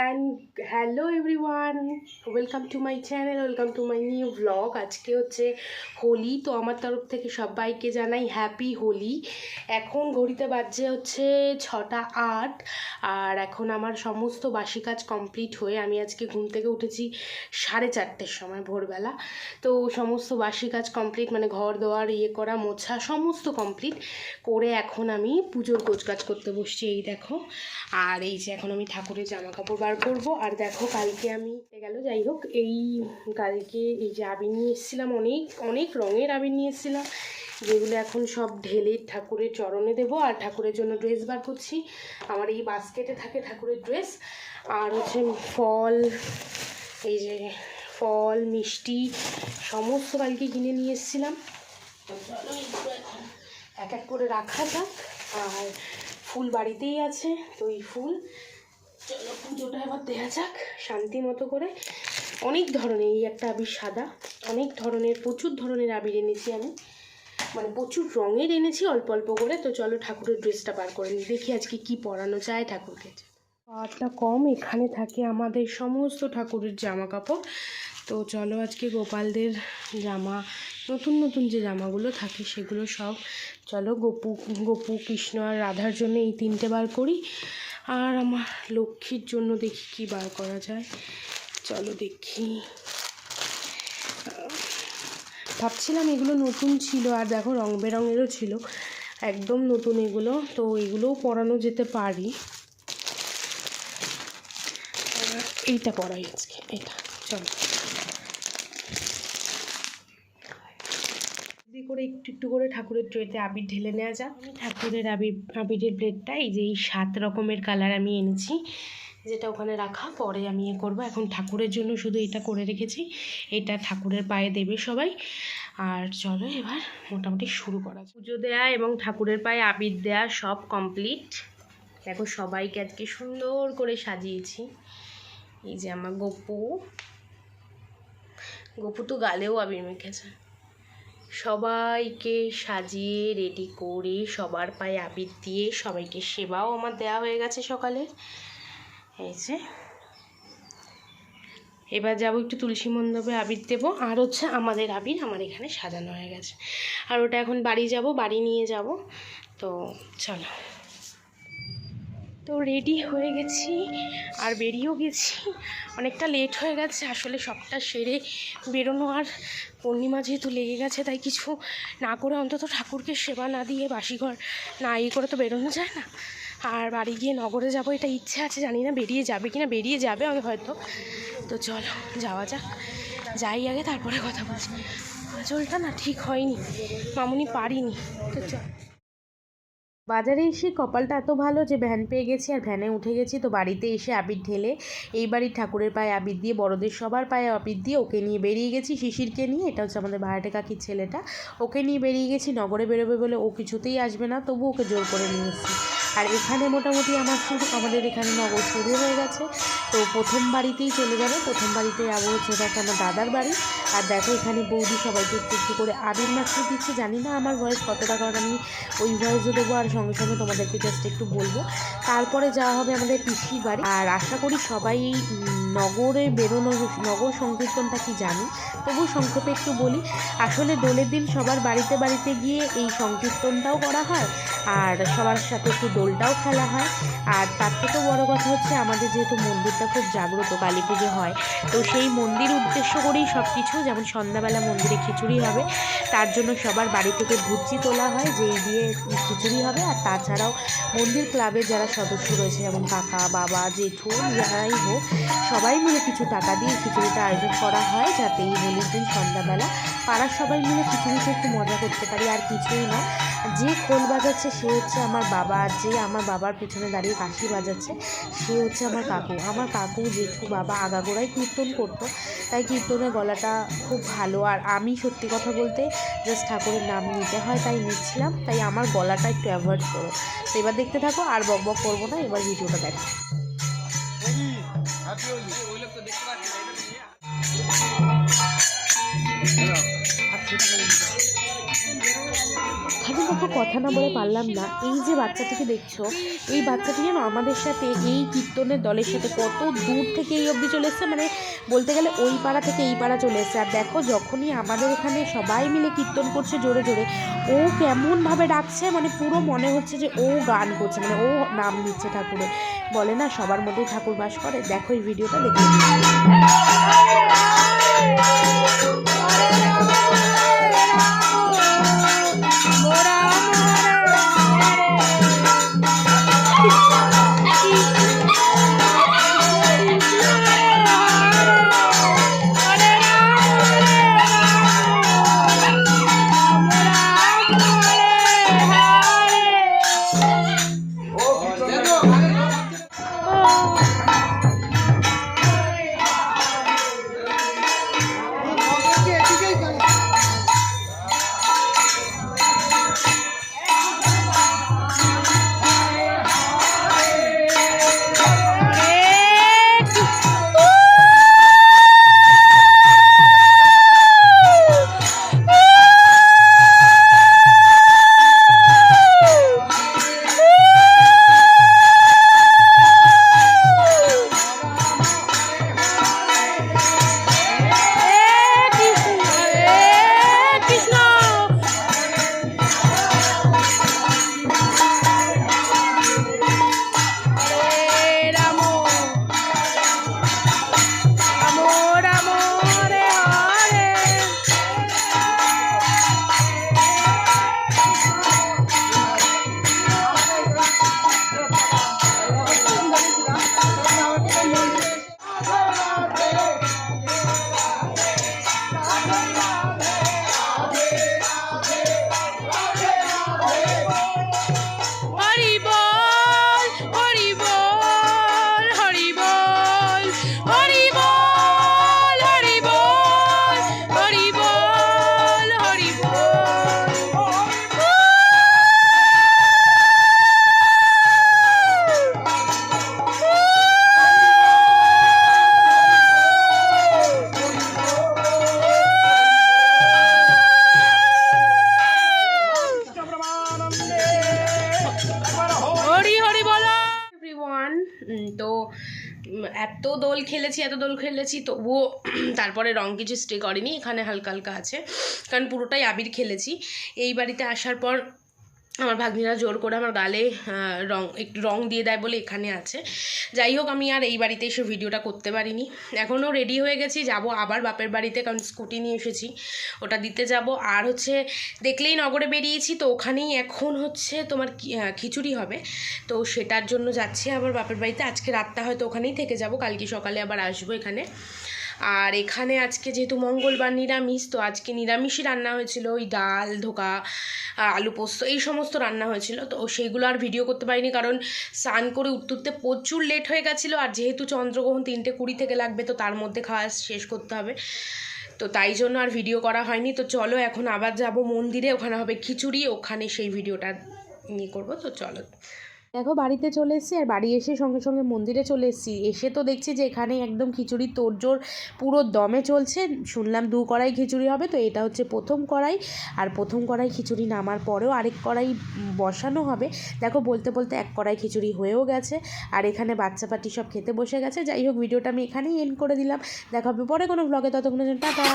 And hello everyone, welcome to my channel, welcome to my new blog. আজকে হচ্ছে হোলি, তো আমার তরফ থেকে সবাইকে জানাই হ্যাপি হোলি। এখন ঘড়িতে বাজছে হচ্ছে 6টা 8, আর এখন আমার সমস্ত বাসি কাজ কমপ্লিট হয়ে আমি আজকে ঘুম থেকে উঠেছি 4:30টার সময় ভোরবেলা। তো সমস্ত বাসি কাজ কমপ্লিট, মানে ঘর দোয়ার ইয়ে করা মোছা সমস্ত কমপ্লিট করে এখন আমি পুজোর গোছগাছ করতে বসছি। এই দেখো, আর এই যে এখন আমি ঠাকুরের জামা কাপড় বার করবো। আর দেখো কালকে আমি গেল, যাই হোক, কালকে এই যে আবির নিয়ে এসেছিলাম, অনেক অনেক রঙের আবির নিয়ে এসেছিলাম, যেগুলো এখন সব ঢেলে ঠাকুরের চরণে দেবো। আর ঠাকুরের জন্য ড্রেস বার করছি, আমার এই বাস্কেটে থাকে ঠাকুরের ড্রেস। আর হচ্ছে ফল, এই যে ফল মিষ্টি সমস্ত কালকে কিনে নিয়ে এসেছিলাম। এক এক করে রাখা যাক। আর ফুল বাড়িতেই আছে, তো এই ফুল, চলো পুজোটা এবার দেওয়া যাক শান্তি মতো করে। অনেক ধরনের, এই একটা আবির সাদা, অনেক ধরনের, প্রচুর ধরনের আবির এনেছি আমি, মানে প্রচুর রঙের এনেছি অল্প অল্প করে। তো চলো ঠাকুরের ড্রেসটা বার করে নিই, দেখি আজকে কি পরানো যায় ঠাকুরকে। পাওয়ারটা কম, এখানে থাকে আমাদের সমস্ত ঠাকুরের জামা কাপড়। তো চলো আজকে গোপালদের জামা, নতুন নতুন যে জামাগুলো থাকে সেগুলো সব, চলো গোপু কৃষ্ণ আর রাধার জন্য এই 3টে বার করি। আর আমার লক্ষ্মীর জন্য দেখি কি বার করা যায়, চলো দেখি। ভাবছিলাম এগুলো নতুন ছিল, আর দেখো রং বেরঙেরও ছিল, একদম নতুন এগুলো, তো এগুলোও পরানো যেতে পারি। এইটা পরাই আজকে, এটা চলো করে একটু একটু করে ঠাকুরের ট্রেতে আবির ঢেলে নেওয়া যাক। আমি ঠাকুরের আবিরের প্লেটটা, এই যে এই 7 রকমের কালার আমি এনেছি, যেটা ওখানে রাখা, পরে আমি করব। এখন ঠাকুরের জন্য শুধু এটা করে রেখেছি, এটা ঠাকুরের পায়ে দেবে সবাই। আর চলো এবার মোটামুটি শুরু করা যাক। পুজো দেওয়া এবং ঠাকুরের পায়ে আবির দেওয়া সব কমপ্লিট। দেখো সবাইকে আজকে সুন্দর করে সাজিয়েছি। এই যে আমার গপু তো গালেও আবির মেখেছে। সবাইকে সাজিয়ে রেডি করে সবার পায়ে আবির দিয়ে সবাইকে সেবাও আমার দেওয়া হয়ে গেছে সকালে। এই যে এবার যাবো একটু তুলসী মণ্ডপে আবির দেবো। আর হচ্ছে আমাদের আবির আমার এখানে সাজানো হয়ে গেছে, আর ওটা এখন বাড়ি যাব, বাড়ি নিয়ে যাব। তো চলো, তো রেডি হয়ে গেছি আর বেরিয়েও গেছি। অনেকটা লেট হয়ে গেছে আসলে, সবটা সেরে বেরোনো, আর পূর্ণিমা যেহেতু লেগে গেছে, তাই কিছু না করে অন্তত ঠাকুরকে সেবা না দিয়ে বাসিঘর না ইয়ে করে তো বেরোনো যায় না। আর বাড়ি গিয়ে নগরে যাব, এটা ইচ্ছে আছে, জানি না বেরিয়ে যাবে কিনা, বেরিয়ে যাবে আমি হয়তো। তো চলো যাওয়া যাক, যাই আগে তারপরে কথা বলছি। আঁচলটা না ঠিক হয়নি, মামুনি পারিনি। তো চল, বাজারে এসে কপালটা এত ভালো যে ভ্যান পেয়ে গেছি, আর ভ্যানে উঠে গেছি। তো বাড়িতে এসে আবির ঢেলে এই বাড়ির ঠাকুরের পায়ে আবির দিয়ে, বড়দের সবার পায়ে আবির দিয়ে ওকে নিয়ে বেরিয়ে গেছি, শিশিরকে নিয়ে। এটা হচ্ছে আমাদের ভাড়াটে কাকির ছেলেটা, ওকে নিয়ে বেরিয়ে গেছি। নগরে বেরোবে বলে ও কিছুতেই আসবে না, তবু ওকে জোর করে নিয়ে এসেছি। আর এখানে মোটামুটি আমাদের এখানে নগর শুরু হয়ে গেছে। তো প্রথম বাড়িতেই চলে যাবে, প্রথম বাড়িতে যাবো হচ্ছে, এটা একটা আমার দাদার বাড়ি। আর দেখো এখানে বৌদি সবাইকে একটু একটু করে আবির মাখিয়ে দিচ্ছে। জানি না আমার ভয়েস কতটা, কারণ আমি ওই ভয়েসও দেবো আর সঙ্গে সঙ্গে তোমাদেরকে জাস্ট একটু বলবো। তারপরে যাওয়া হবে আমাদের পিসির বাড়ি। আর আশা করি সবাই নগরে বেরোনো, নগর সংকীর্তনটা কি জানি, তবু সংক্ষেপে একটু বলি। আসলে দোলের দিন সবার বাড়িতে বাড়িতে গিয়ে এই সংকীর্তনটাও করা হয়, আর সবার সাথে একটু দোলটাও খেলা হয়। আর তার থেকেও বড়ো কথা হচ্ছে, আমাদের যেহেতু মন্দিরটা খুব জাগ্রত, কালী পুজো হয়, তো সেই মন্দির উদ্দেশ্য করেই সব কিছু। যেমন সন্ধ্যাবেলা মন্দিরে খিচুড়ি হবে, তার জন্য সবার বাড়ি থেকে ভুচি তোলা হয়, যেই দিয়ে খিচুড়ি হবে। আর তাছাড়াও মন্দির ক্লাবের যারা সদস্য রয়েছে, যেমন কাকা, বাবা, জেঠু, যারাই হোক, সবাই মিলে কিছু টাকা দিয়ে খিচুড়িটা আয়োজন করা হয়, যাতে এই হোলির দিন সন্ধ্যাবেলা পাড়ার সবাই মিলে খিচুড়িতে একটু মজা করতে পারি। আর কিছুই না, যে খোল বাজাচ্ছে সে হচ্ছে আমার বাবা, আর যে আমার বাবার পেছনে দাঁড়িয়ে কাশি বাজাচ্ছে সে হচ্ছে আমার কাকু। আমার কাকু, জেঠু, বাবা আগাগোড়াই কীর্তন করতো, তাই কীর্তনের গলাটা খুব ভালো। আর আমি সত্যি কথা বলতে জাস্ট ঠাকুরের নাম নিতে হয় তাই নিচ্ছিলাম, তাই আমার গলাটা একটু অ্যাভয়েড করো। তো এবার দেখতে থাকো, আর বক বক করবো না, এবার ভিডিওটা দেখো। খালি দেখো কথা না বলে পারলাম না, এই যে বাচ্চাটিকে দেখছো, এই বাচ্চাটি যেন আমাদের সাথে এই কীর্তনের দলের সাথে কত দূর থেকে এই অবধি চলে এসছে, মানে বলতে গেলে ওই পাড়া থেকে এই পাড়া চলে এসছে। আর দেখো যখনই আমাদের এখানে সবাই মিলে কীর্তন করছে জোরে জোরে, ও কেমনভাবে ডাকছে, মানে পুরো মনে হচ্ছে যে ও গান করছে, মানে ও নাম দিচ্ছে ঠাকুরের। বলে না সবার মধ্যেই ঠাকুর বাস করে। দেখো এই ভিডিওটা দেখে। তো এত দোল খেলেছি তবুও তারপরে রং কিছু স্টে করেনি, এখানে হালকা হালকা আছে, কারণ পুরোটাই আবির খেলেছি। এই বাড়িতে আসার পর আমার ভাগ্নিরা জোর করে আমার গালে একটু রং দিয়ে দেয় বলে এখানে আছে। যাই হোক, আমি আর এই বাড়িতে এসে ভিডিওটা করতে পারিনি। এখনও রেডি হয়ে গেছি, যাব আবার বাপের বাড়িতে, কারণ স্কুটি নিয়ে এসেছি, ওটা দিতে যাব। আর হচ্ছে দেখলেই নগরে বেরিয়েছি, তো ওখানেই এখন হচ্ছে তোমার খিচুড়ি হবে, তো সেটার জন্য যাচ্ছি আবার বাপের বাড়িতে। আজকে রাতটা হয়তো ওখানেই থেকে যাব, কালকে সকালে আবার আসবো এখানে। আর এখানে আজকে যেহেতু মঙ্গলবার নিরামিষ, তো আজকে নিরামিষই রান্না হয়েছিল, ওই ডাল ধোকা, আলু পোস্ত, এই সমস্ত রান্না হয়েছিল। তো সেইগুলো আর ভিডিও করতে পারিনি, কারণ স্নান করে উঠতে প্রচুর লেট হয়ে গেছিলো। আর যেহেতু চন্দ্রগ্রহণ 3:20 থেকে লাগবে, তো তার মধ্যে খাওয়া শেষ করতে হবে, তো তাই জন্য আর ভিডিও করা হয়নি। তো চলো এখন আবার যাব মন্দিরে, ওখানে হবে খিচুড়ি, ওখানে সেই ভিডিওটা নিয়ে করবো। তো চলো, দেখো বাড়িতে চলে এসেছি, আর বাড়ি এসে সঙ্গে সঙ্গে মন্দিরে চলে এসেছি। এসে তো দেখছি যে এখানে একদম খিচুড়ির তোড়জোড় পুরো দমে চলছে। শুনলাম 2 কড়াই খিচুড়ি হবে, তো এটা হচ্ছে প্রথম কড়াই। আর প্রথম কড়াই খিচুড়ি নামার পরেও আরেক কড়াই বসানো হবে। দেখো বলতে বলতে 1 কড়াই খিচুড়ি হয়েও গেছে, আর এখানে বাচ্চা পাটি সব খেতে বসে গেছে। যাই হোক, ভিডিওটা আমি এখানেই এন্ড করে দিলাম। দেখা হবে পরে কোনো ব্লগে, ততক্ষণের জন্য টাটা।